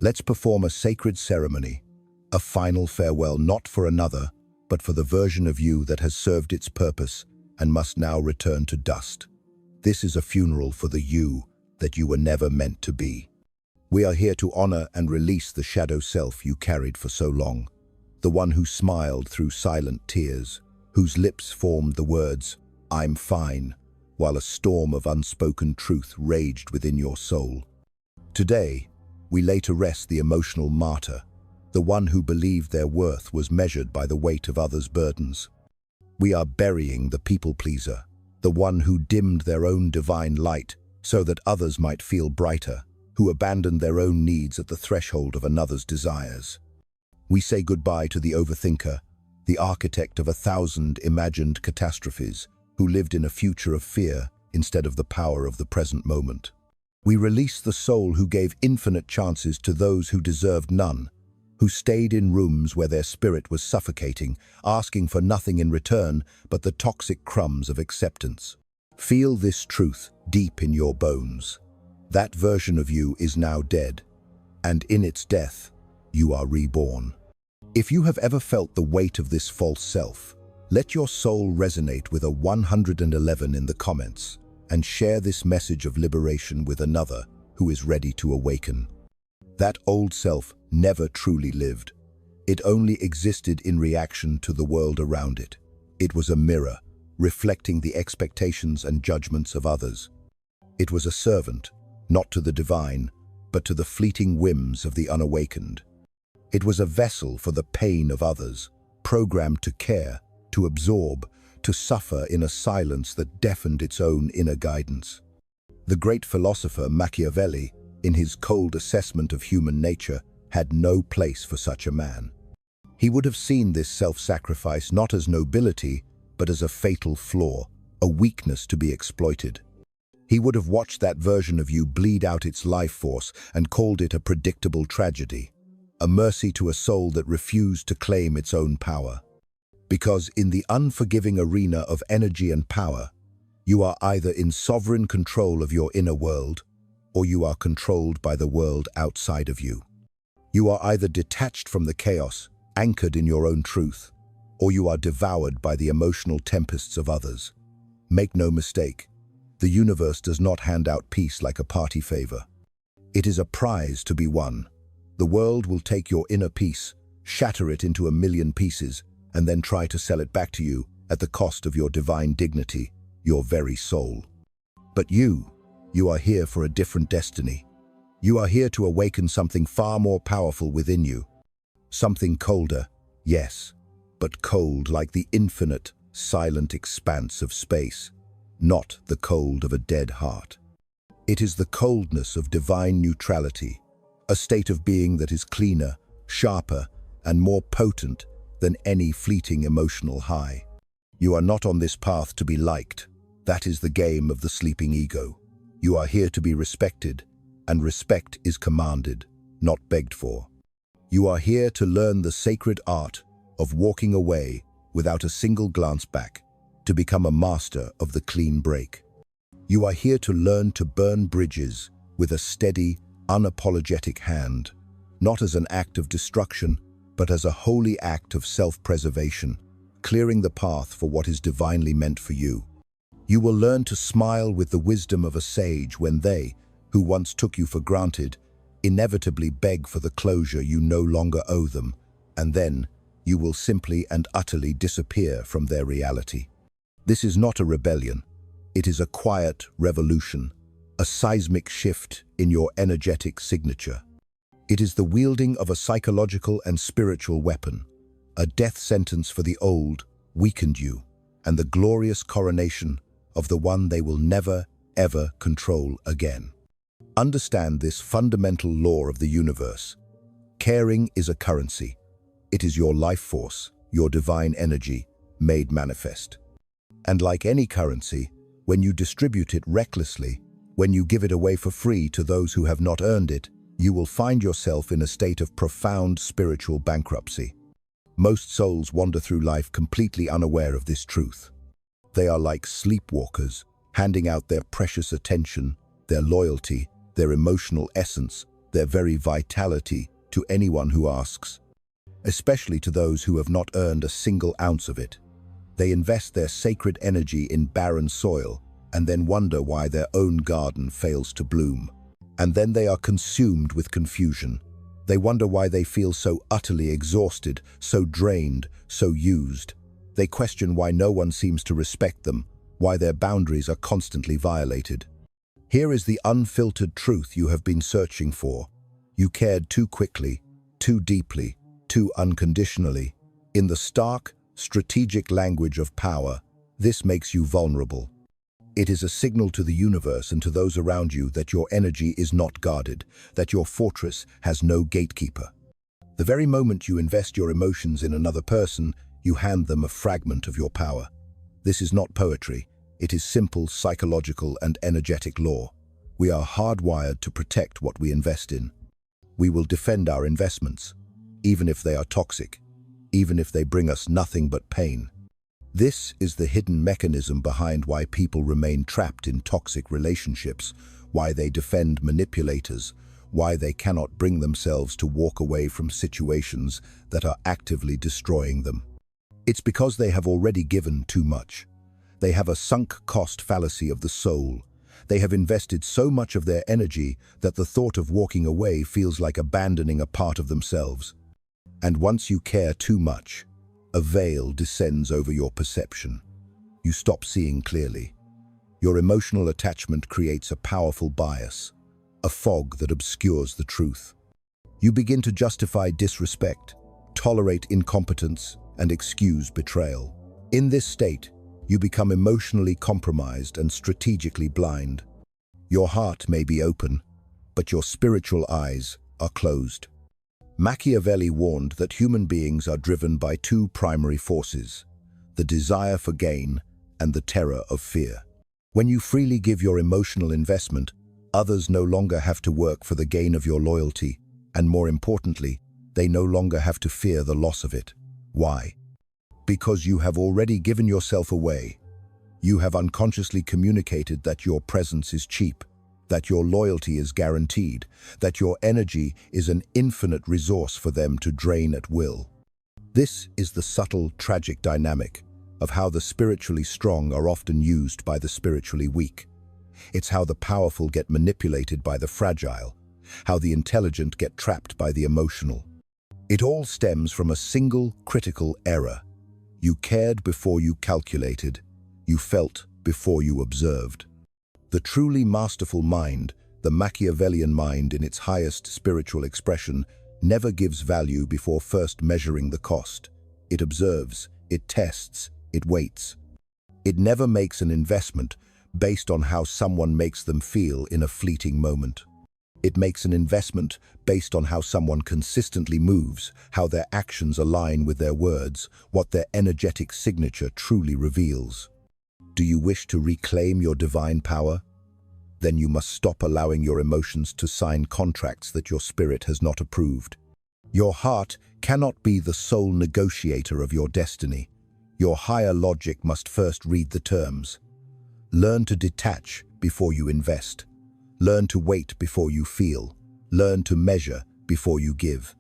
Let's perform a sacred ceremony, a final farewell not for another, but for the version of you that has served its purpose and must now return to dust. This is a funeral for the you that you were never meant to be. We are here to honor and release the shadow self you carried for so long, the one who smiled through silent tears, whose lips formed the words, "I'm fine," while a storm of unspoken truth raged within your soul. Today, we lay to rest the emotional martyr, the one who believed their worth was measured by the weight of others' burdens. We are burying the people-pleaser, the one who dimmed their own divine light so that others might feel brighter, who abandoned their own needs at the threshold of another's desires. We say goodbye to the overthinker, the architect of 1,000 imagined catastrophes, who lived in a future of fear instead of the power of the present moment. We release the soul who gave infinite chances to those who deserved none, who stayed in rooms where their spirit was suffocating, asking for nothing in return but the toxic crumbs of acceptance. Feel this truth deep in your bones. That version of you is now dead, and in its death, you are reborn. If you have ever felt the weight of this false self, let your soul resonate with a 111 in the comments, and share this message of liberation with another who is ready to awaken. That old self never truly lived. It only existed in reaction to the world around it. It was a mirror, reflecting the expectations and judgments of others. It was a servant, not to the divine, but to the fleeting whims of the unawakened. It was a vessel for the pain of others, programmed to care, to absorb, to suffer in a silence that deafened its own inner guidance. The great philosopher Machiavelli, in his cold assessment of human nature, had no place for such a man. He would have seen this self-sacrifice not as nobility, but as a fatal flaw, a weakness to be exploited. He would have watched that version of you bleed out its life force and called it a predictable tragedy, a mercy to a soul that refused to claim its own power. Because in the unforgiving arena of energy and power, you are either in sovereign control of your inner world, or you are controlled by the world outside of you. You are either detached from the chaos, anchored in your own truth, or you are devoured by the emotional tempests of others. Make no mistake, the universe does not hand out peace like a party favor. It is a prize to be won. The world will take your inner peace, shatter it into a million pieces, and then try to sell it back to you at the cost of your divine dignity, your very soul. But you are here for a different destiny. You are here to awaken something far more powerful within you. Something colder, yes, but cold like the infinite, silent expanse of space, not the cold of a dead heart. It is the coldness of divine neutrality, a state of being that is cleaner, sharper, and more potent than any fleeting emotional high. You are not on this path to be liked. That is the game of the sleeping ego. You are here to be respected, and respect is commanded, not begged for. You are here to learn the sacred art of walking away without a single glance back, to become a master of the clean break. You are here to learn to burn bridges with a steady, unapologetic hand, not as an act of destruction, but as a holy act of self-preservation, clearing the path for what is divinely meant for you. You will learn to smile with the wisdom of a sage when they, who once took you for granted, inevitably beg for the closure you no longer owe them, and then you will simply and utterly disappear from their reality. This is not a rebellion. It is a quiet revolution, a seismic shift in your energetic signature. It is the wielding of a psychological and spiritual weapon, a death sentence for the old, weakened you, and the glorious coronation of the one they will never, ever control again. Understand this fundamental law of the universe. Caring is a currency. It is your life force, your divine energy, made manifest. And like any currency, when you distribute it recklessly, when you give it away for free to those who have not earned it, you will find yourself in a state of profound spiritual bankruptcy. Most souls wander through life completely unaware of this truth. They are like sleepwalkers, handing out their precious attention, their loyalty, their emotional essence, their very vitality, to anyone who asks, especially to those who have not earned a single ounce of it. They invest their sacred energy in barren soil and then wonder why their own garden fails to bloom. And then they are consumed with confusion. They wonder why they feel so utterly exhausted, so drained, so used. They question why no one seems to respect them, why their boundaries are constantly violated. Here is the unfiltered truth you have been searching for. You cared too quickly, too deeply, too unconditionally. In the stark, strategic language of power, this makes you vulnerable. It is a signal to the universe and to those around you that your energy is not guarded, that your fortress has no gatekeeper. The very moment you invest your emotions in another person, you hand them a fragment of your power. This is not poetry. It is simple psychological and energetic law. We are hardwired to protect what we invest in. We will defend our investments, even if they are toxic, even if they bring us nothing but pain. This is the hidden mechanism behind why people remain trapped in toxic relationships, why they defend manipulators, why they cannot bring themselves to walk away from situations that are actively destroying them. It's because they have already given too much. They have a sunk cost fallacy of the soul. They have invested so much of their energy that the thought of walking away feels like abandoning a part of themselves. And once you care too much, a veil descends over your perception. You stop seeing clearly. Your emotional attachment creates a powerful bias, a fog that obscures the truth. You begin to justify disrespect, tolerate incompetence, and excuse betrayal. In this state, you become emotionally compromised and strategically blind. Your heart may be open, but your spiritual eyes are closed. Machiavelli warned that human beings are driven by two primary forces, the desire for gain and the terror of fear. When you freely give your emotional investment, others no longer have to work for the gain of your loyalty, and more importantly, they no longer have to fear the loss of it. Why? Because you have already given yourself away. You have unconsciously communicated that your presence is cheap, that your loyalty is guaranteed, that your energy is an infinite resource for them to drain at will. This is the subtle, tragic dynamic of how the spiritually strong are often used by the spiritually weak. It's how the powerful get manipulated by the fragile, how the intelligent get trapped by the emotional. It all stems from a single critical error. You cared before you calculated. You felt before you observed. The truly masterful mind, the Machiavellian mind in its highest spiritual expression, never gives value before first measuring the cost. It observes, it tests, it waits. It never makes an investment based on how someone makes them feel in a fleeting moment. It makes an investment based on how someone consistently moves, how their actions align with their words, what their energetic signature truly reveals. Do you wish to reclaim your divine power? Then you must stop allowing your emotions to sign contracts that your spirit has not approved. Your heart cannot be the sole negotiator of your destiny. Your higher logic must first read the terms. Learn to detach before you invest. Learn to wait before you feel. Learn to measure before you give.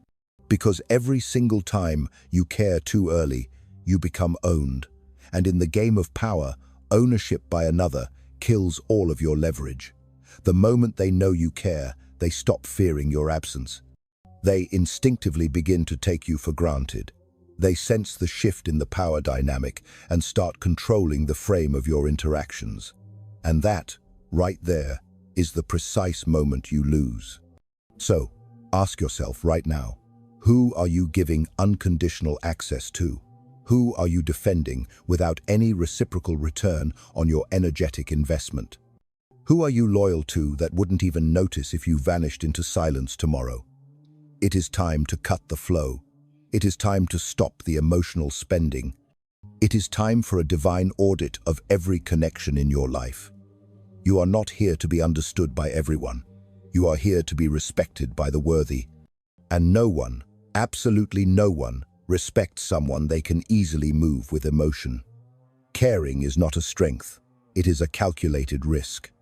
Because every single time you care too early, you become owned. And in the game of power, ownership by another kills all of your leverage. The moment they know you care, they stop fearing your absence. They instinctively begin to take you for granted. They sense the shift in the power dynamic and start controlling the frame of your interactions. And that, right there, is the precise moment you lose. So, ask yourself right now, who are you giving unconditional access to? Who are you defending without any reciprocal return on your energetic investment? Who are you loyal to that wouldn't even notice if you vanished into silence tomorrow? It is time to cut the flow. It is time to stop the emotional spending. It is time for a divine audit of every connection in your life. You are not here to be understood by everyone. You are here to be respected by the worthy. And no one, absolutely no one, respects someone they can easily move with emotion. Caring is not a strength. It is a calculated risk.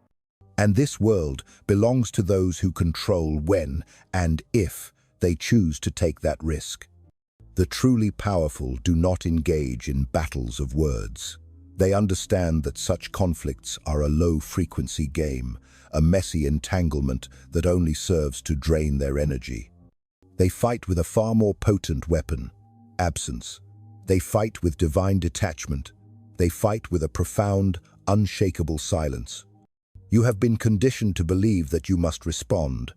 And this world belongs to those who control when and if they choose to take that risk. The truly powerful do not engage in battles of words. They understand that such conflicts are a low-frequency game, a messy entanglement that only serves to drain their energy. They fight with a far more potent weapon, absence. They fight with divine detachment. They fight with a profound, unshakable silence. You have been conditioned to believe that you must respond,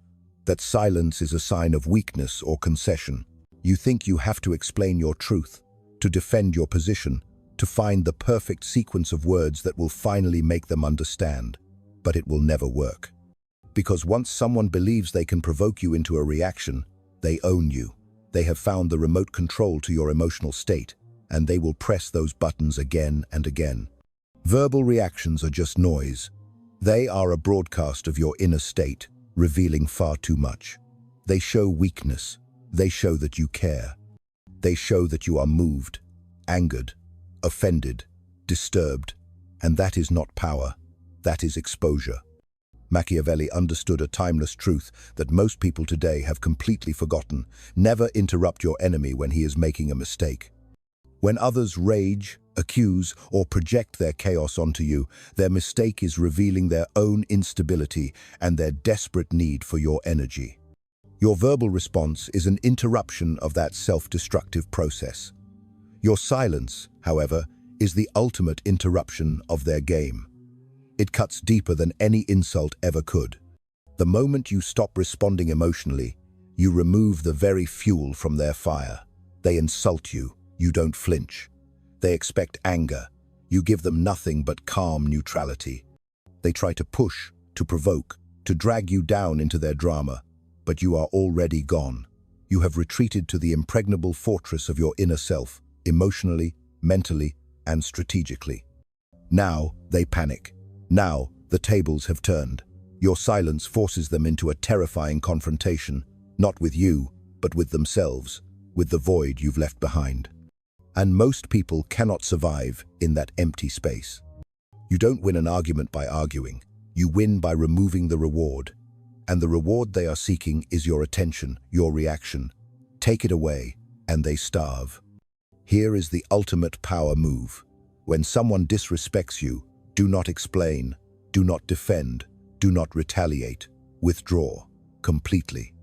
that silence is a sign of weakness or concession. You think you have to explain your truth, to defend your position, to find the perfect sequence of words that will finally make them understand. But it will never work. Because once someone believes they can provoke you into a reaction, they own you. They have found the remote control to your emotional state, and they will press those buttons again and again. Verbal reactions are just noise. They are a broadcast of your inner state, revealing far too much. They show weakness. They show that you care. They show that you are moved, angered, offended, disturbed, and that is not power. That is exposure. Machiavelli understood a timeless truth that most people today have completely forgotten. Never interrupt your enemy when he is making a mistake. When others rage, accuse, or project their chaos onto you, their mistake is revealing their own instability and their desperate need for your energy. Your verbal response is an interruption of that self-destructive process. Your silence, however, is the ultimate interruption of their game. It cuts deeper than any insult ever could. The moment you stop responding emotionally, you remove the very fuel from their fire. They insult you, you don't flinch. They expect anger, you give them nothing but calm neutrality. They try to push, to provoke, to drag you down into their drama, but you are already gone. You have retreated to the impregnable fortress of your inner self, emotionally, mentally, and strategically. Now they panic. Now the tables have turned. Your silence forces them into a terrifying confrontation, not with you, but with themselves, with the void you've left behind. And most people cannot survive in that empty space. You don't win an argument by arguing. You win by removing the reward. And the reward they are seeking is your attention, your reaction. Take it away, and they starve. Here is the ultimate power move. When someone disrespects you, do not explain, do not defend, do not retaliate. Withdraw completely.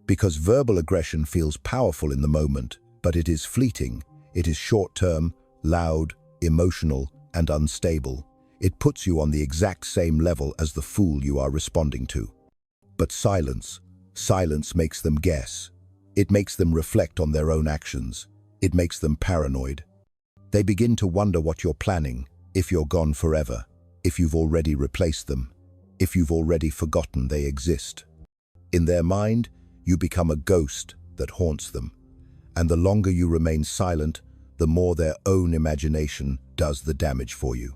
Because verbal aggression feels powerful in the moment, but it is fleeting. It is short-term, loud, emotional, and unstable. It puts you on the exact same level as the fool you are responding to. But silence makes them guess. It makes them reflect on their own actions. It makes them paranoid. They begin to wonder what you're planning, if you're gone forever, if you've already replaced them, if you've already forgotten they exist. In their mind, you become a ghost that haunts them. And the longer you remain silent, the more their own imagination does the damage for you.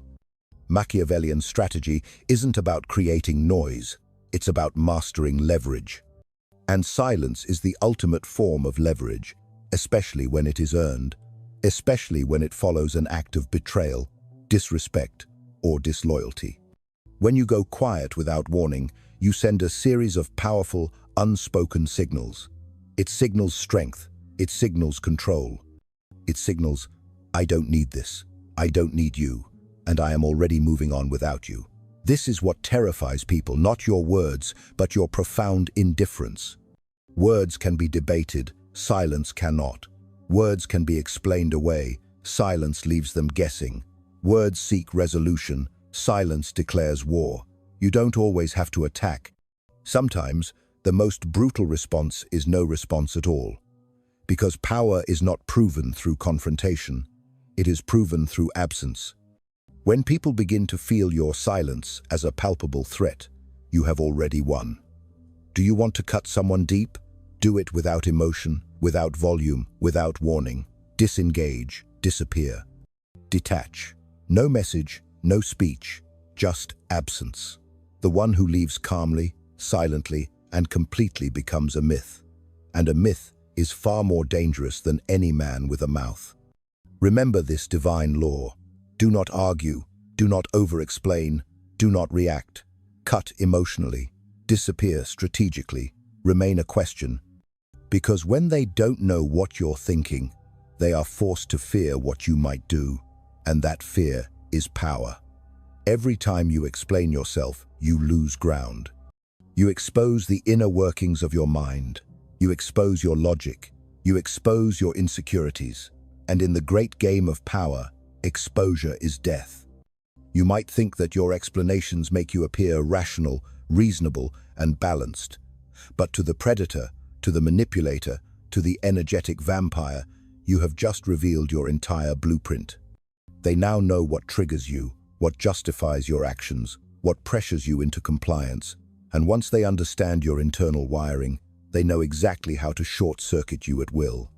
Machiavellian strategy isn't about creating noise, it's about mastering leverage. And silence is the ultimate form of leverage, especially when it is earned, especially when it follows an act of betrayal, disrespect, or disloyalty. When you go quiet without warning, you send a series of powerful, unspoken signals. It signals strength. It signals control. It signals, I don't need this, I don't need you, and I am already moving on without you. This is what terrifies people, not your words, but your profound indifference. Words can be debated, silence cannot. Words can be explained away, silence leaves them guessing. Words seek resolution, silence declares war. You don't always have to attack. Sometimes, the most brutal response is no response at all. Because power is not proven through confrontation, it is proven through absence. When people begin to feel your silence as a palpable threat, you have already won. Do you want to cut someone deep? Do it without emotion, without volume, without warning. Disengage, disappear. Detach. No message, no speech, just absence. The one who leaves calmly, silently, and completely becomes a myth. And a myth is far more dangerous than any man with a mouth. Remember this divine law. Do not argue, do not over-explain, do not react. cut emotionally, disappear strategically, remain a question. Because when they don't know what you're thinking, they are forced to fear what you might do, and that fear is power. Every time you explain yourself, you lose ground. You expose the inner workings of your mind. You expose your logic. You expose your insecurities. And in the great game of power, exposure is death. You might think that your explanations make you appear rational, reasonable, and balanced. But to the predator, to the manipulator, to the energetic vampire, you have just revealed your entire blueprint. They now know what triggers you, what justifies your actions, what pressures you into compliance. And once they understand your internal wiring, they know exactly how to short-circuit you at will.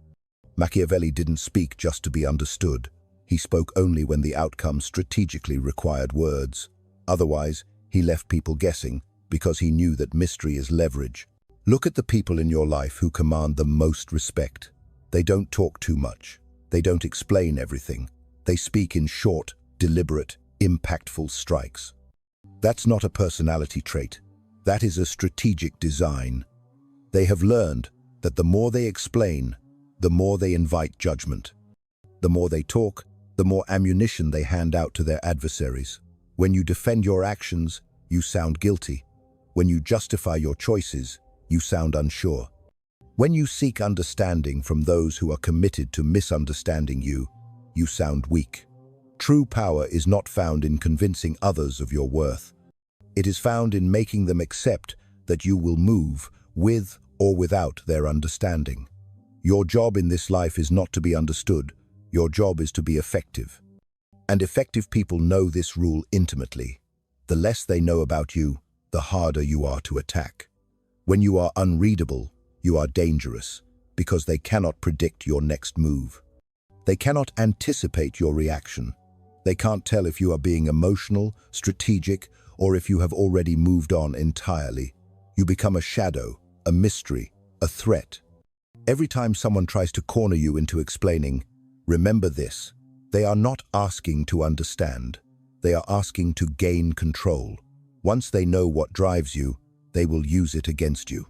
Machiavelli didn't speak just to be understood. He spoke only when the outcome strategically required words. Otherwise, he left people guessing because he knew that mystery is leverage. Look at the people in your life who command the most respect. They don't talk too much. They don't explain everything. They speak in short, deliberate, impactful strikes. That's not a personality trait. That is a strategic design. They have learned that the more they explain, the more they invite judgment. The more they talk, the more ammunition they hand out to their adversaries. When you defend your actions, you sound guilty. When you justify your choices, you sound unsure. When you seek understanding from those who are committed to misunderstanding you, you sound weak. True power is not found in convincing others of your worth. It is found in making them accept that you will move with or without their understanding. Your job in this life is not to be understood. Your job is to be effective. And effective people know this rule intimately. The less they know about you, the harder you are to attack. When you are unreadable, you are dangerous because they cannot predict your next move. They cannot anticipate your reaction. They can't tell if you are being emotional, strategic, or if you have already moved on entirely. You become a shadow, a mystery, a threat. Every time someone tries to corner you into explaining, remember this: they are not asking to understand. They are asking to gain control. Once they know what drives you, they will use it against you.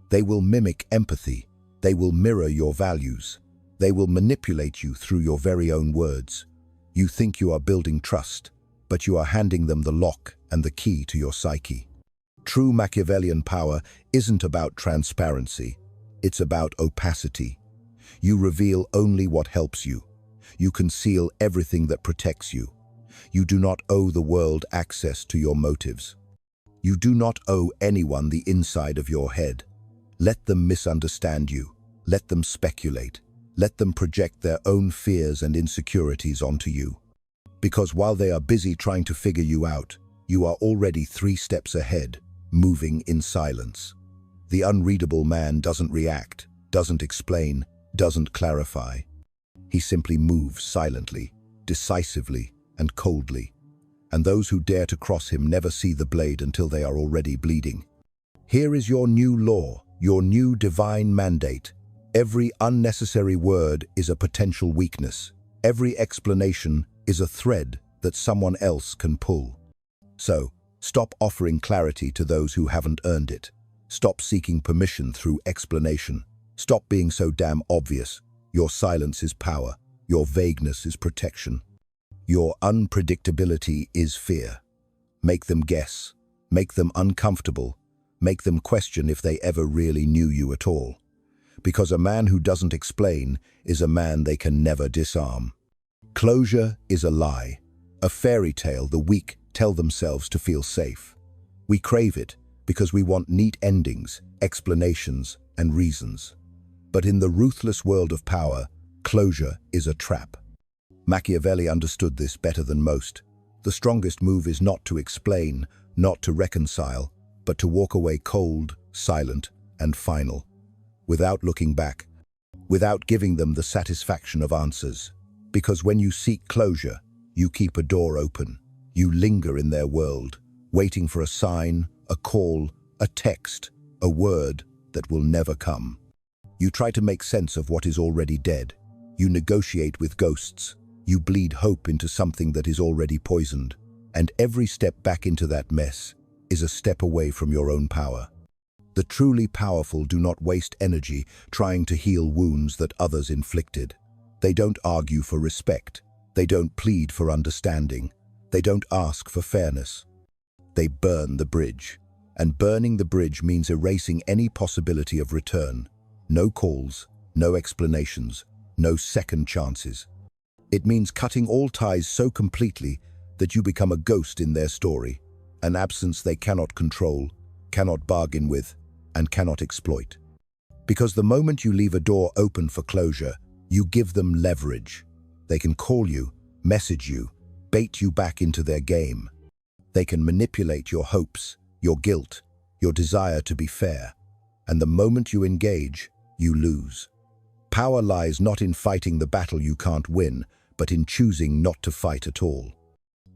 They will mimic empathy. They will mirror your values. They will manipulate you through your very own words. You think you are building trust, but you are handing them the lock and the key to your psyche. True Machiavellian power isn't about transparency. It's about opacity. You reveal only what helps you. You conceal everything that protects you. You do not owe the world access to your motives. You do not owe anyone the inside of your head. Let them misunderstand you. Let them speculate. Let them project their own fears and insecurities onto you. Because while they are busy trying to figure you out, you are already 3 steps ahead, moving in silence. The unreadable man doesn't react, doesn't explain, doesn't clarify. He simply moves silently, decisively, and coldly. And those who dare to cross him never see the blade until they are already bleeding. Here is your new law, your new divine mandate. Every unnecessary word is a potential weakness. Every explanation is a thread that someone else can pull. So, stop offering clarity to those who haven't earned it. Stop seeking permission through explanation. Stop being so damn obvious. Your silence is power. Your vagueness is protection. Your unpredictability is fear. Make them guess. Make them uncomfortable. Make them question if they ever really knew you at all. Because a man who doesn't explain is a man they can never disarm. Closure is a lie, a fairy tale the weak tell themselves to feel safe. We crave it because we want neat endings, explanations, and reasons. But in the ruthless world of power, closure is a trap. Machiavelli understood this better than most. The strongest move is not to explain, not to reconcile, but to walk away cold, silent, and final, without looking back, without giving them the satisfaction of answers. Because when you seek closure, you keep a door open. You linger in their world, waiting for a sign, a call, a text, a word that will never come. You try to make sense of what is already dead. You negotiate with ghosts. You bleed hope into something that is already poisoned. And every step back into that mess is a step away from your own power. The truly powerful do not waste energy trying to heal wounds that others inflicted. They don't argue for respect. They don't plead for understanding. They don't ask for fairness. They burn the bridge. And burning the bridge means erasing any possibility of return. No calls, no explanations, no second chances. It means cutting all ties so completely that you become a ghost in their story, an absence they cannot control, cannot bargain with, and cannot exploit. Because the moment you leave a door open for closure, you give them leverage. They can call you, message you, bait you back into their game. They can manipulate your hopes, your guilt, your desire to be fair. And the moment you engage, you lose. Power lies not in fighting the battle you can't win, but in choosing not to fight at all.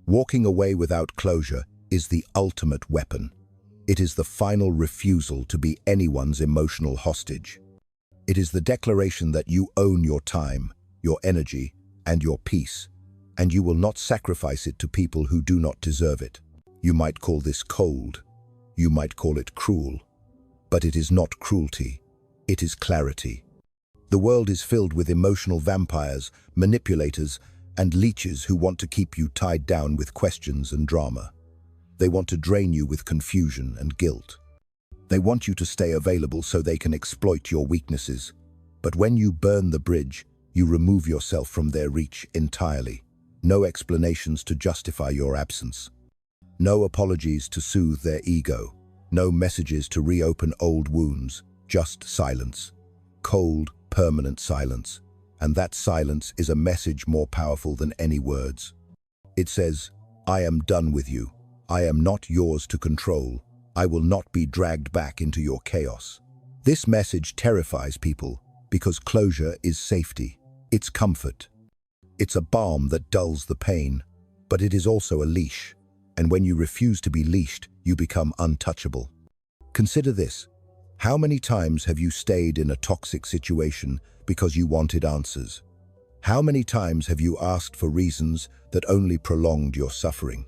Walking away without closure is the ultimate weapon. It is the final refusal to be anyone's emotional hostage. It is the declaration that you own your time, your energy, and your peace, and you will not sacrifice it to people who do not deserve it. You might call this cold. You might call it cruel. But it is not cruelty. It is clarity. The world is filled with emotional vampires, manipulators, and leeches who want to keep you tied down with questions and drama. They want to drain you with confusion and guilt. They want you to stay available so they can exploit your weaknesses. But when you burn the bridge, you remove yourself from their reach entirely. No explanations to justify your absence. No apologies to soothe their ego. No messages to reopen old wounds. Just silence. Cold, permanent silence. And that silence is a message more powerful than any words. It says, I am done with you. I am not yours to control. I will not be dragged back into your chaos. This message terrifies people because closure is safety. It's comfort. It's a balm that dulls the pain, but it is also a leash. And when you refuse to be leashed, you become untouchable. Consider this. How many times have you stayed in a toxic situation because you wanted answers? How many times have you asked for reasons that only prolonged your suffering?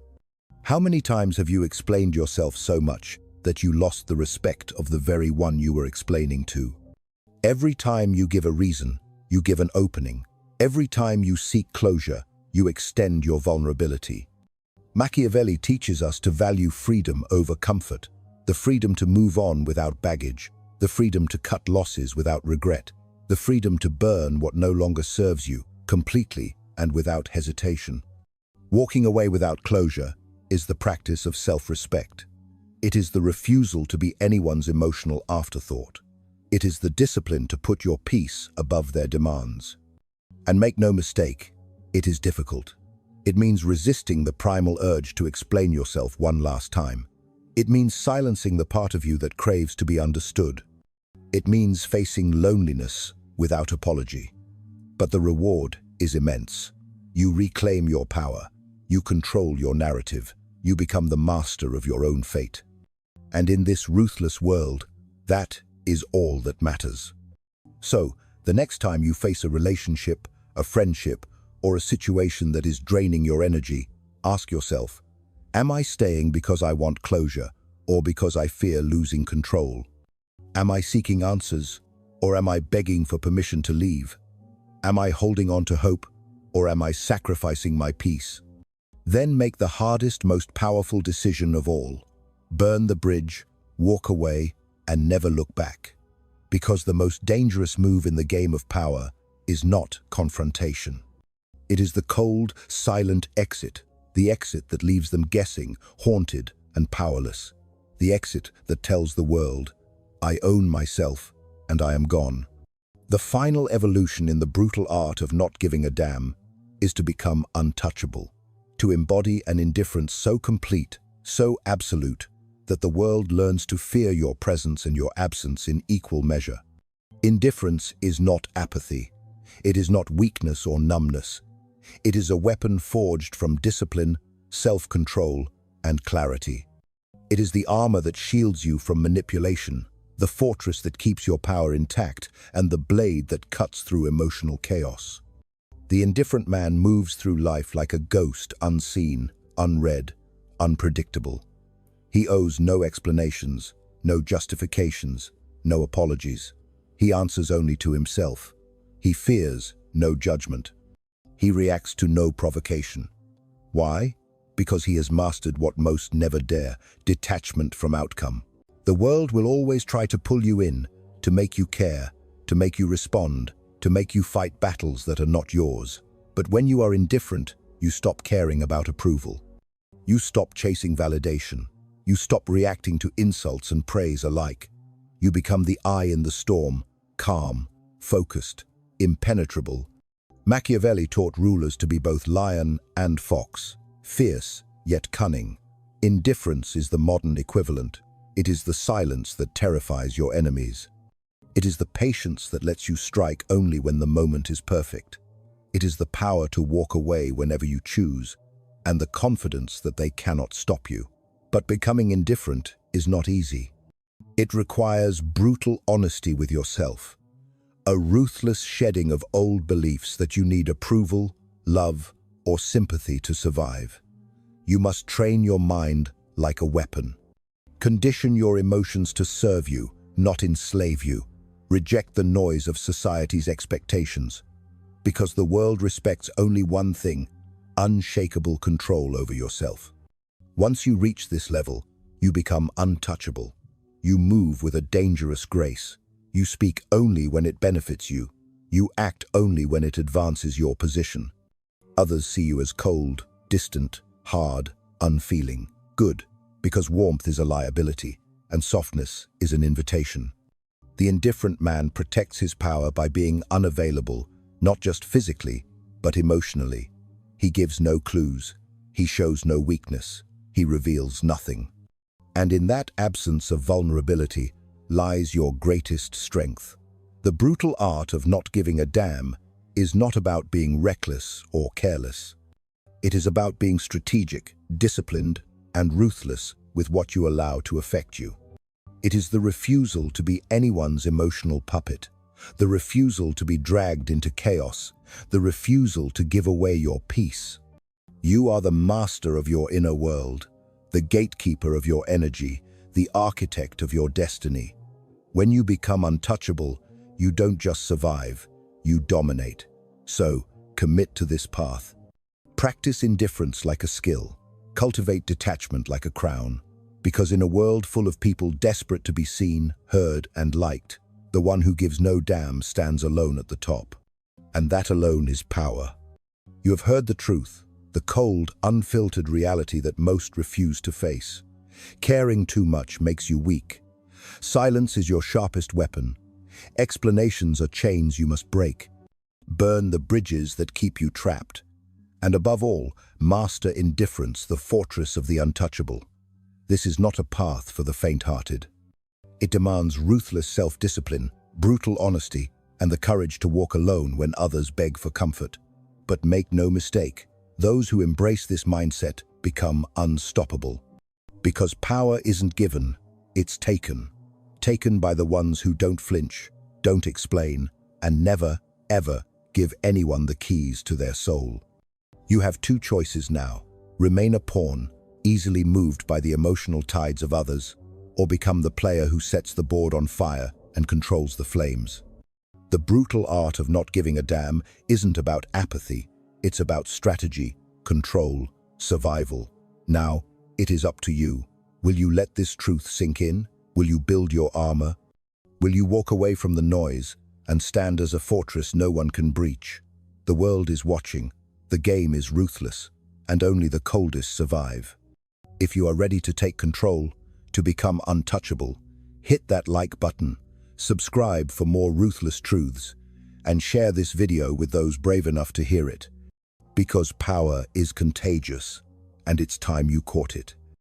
How many times have you explained yourself so much that you lost the respect of the very one you were explaining to? Every time you give a reason, you give an opening. Every time you seek closure, you extend your vulnerability. Machiavelli teaches us to value freedom over comfort, the freedom to move on without baggage, the freedom to cut losses without regret, the freedom to burn what no longer serves you, completely and without hesitation. Walking away without closure is the practice of self-respect. It is the refusal to be anyone's emotional afterthought. It is the discipline to put your peace above their demands. And make no mistake, it is difficult. It means resisting the primal urge to explain yourself one last time. It means silencing the part of you that craves to be understood. It means facing loneliness without apology. But the reward is immense. You reclaim your power. You control your narrative. You become the master of your own fate. And in this ruthless world, that is all that matters. So, the next time you face a relationship, a friendship, or a situation that is draining your energy, ask yourself, am I staying because I want closure or because I fear losing control? Am I seeking answers or am I begging for permission to leave? Am I holding on to hope or am I sacrificing my peace? Then make the hardest, most powerful decision of all. Burn the bridge, walk away, and never look back. Because the most dangerous move in the game of power is not confrontation. It is the cold, silent exit, the exit that leaves them guessing, haunted, and powerless. The exit that tells the world, I own myself, and I am gone. The final evolution in the brutal art of not giving a damn is to become untouchable, to embody an indifference so complete, so absolute, that the world learns to fear your presence and your absence in equal measure. Indifference is not apathy. It is not weakness or numbness. It is a weapon forged from discipline, self-control, and clarity. It is the armor that shields you from manipulation, the fortress that keeps your power intact, and the blade that cuts through emotional chaos. The indifferent man moves through life like a ghost, unseen, unread, unpredictable. He owes no explanations, no justifications, no apologies. He answers only to himself. He fears no judgment. He reacts to no provocation. Why? Because he has mastered what most never dare: detachment from outcome. The world will always try to pull you in, to make you care, to make you respond, to make you fight battles that are not yours. But when you are indifferent, you stop caring about approval. You stop chasing validation. You stop reacting to insults and praise alike. You become the eye in the storm, calm, focused, impenetrable. Machiavelli taught rulers to be both lion and fox, fierce yet cunning. Indifference is the modern equivalent. It is the silence that terrifies your enemies. It is the patience that lets you strike only when the moment is perfect. It is the power to walk away whenever you choose, and the confidence that they cannot stop you. But becoming indifferent is not easy. It requires brutal honesty with yourself, a ruthless shedding of old beliefs that you need approval, love, or sympathy to survive. You must train your mind like a weapon. Condition your emotions to serve you, not enslave you. Reject the noise of society's expectations, because the world respects only one thing: unshakable control over yourself. Once you reach this level, you become untouchable. You move with a dangerous grace. You speak only when it benefits you. You act only when it advances your position. Others see you as cold, distant, hard, unfeeling. Good, because warmth is a liability, and softness is an invitation. The indifferent man protects his power by being unavailable, not just physically, but emotionally. He gives no clues. He shows no weakness. He reveals nothing. And in that absence of vulnerability lies your greatest strength. The brutal art of not giving a damn is not about being reckless or careless. It is about being strategic, disciplined, and ruthless with what you allow to affect you. It is the refusal to be anyone's emotional puppet, the refusal to be dragged into chaos, the refusal to give away your peace. You are the master of your inner world, the gatekeeper of your energy, the architect of your destiny. When you become untouchable, you don't just survive, you dominate. So, commit to this path. Practice indifference like a skill. Cultivate detachment like a crown. Because in a world full of people desperate to be seen, heard, and liked, the one who gives no damn stands alone at the top. And that alone is power. You have heard the truth, the cold, unfiltered reality that most refuse to face. Caring too much makes you weak. Silence is your sharpest weapon. Explanations are chains you must break. Burn the bridges that keep you trapped. And above all, master indifference, the fortress of the untouchable. This is not a path for the faint-hearted. It demands ruthless self-discipline, brutal honesty, and the courage to walk alone when others beg for comfort. But make no mistake, those who embrace this mindset become unstoppable. Because power isn't given, it's taken. Taken by the ones who don't flinch, don't explain, and never, ever give anyone the keys to their soul. You have two choices now: remain a pawn, easily moved by the emotional tides of others, or become the player who sets the board on fire and controls the flames. The brutal art of not giving a damn isn't about apathy, it's about strategy, control, survival. Now, it is up to you. Will you let this truth sink in? Will you build your armor? Will you walk away from the noise and stand as a fortress no one can breach? The world is watching, the game is ruthless, and only the coldest survive. If you are ready to take control, to become untouchable, hit that like button, subscribe for more ruthless truths, and share this video with those brave enough to hear it. Because power is contagious, and it's time you caught it.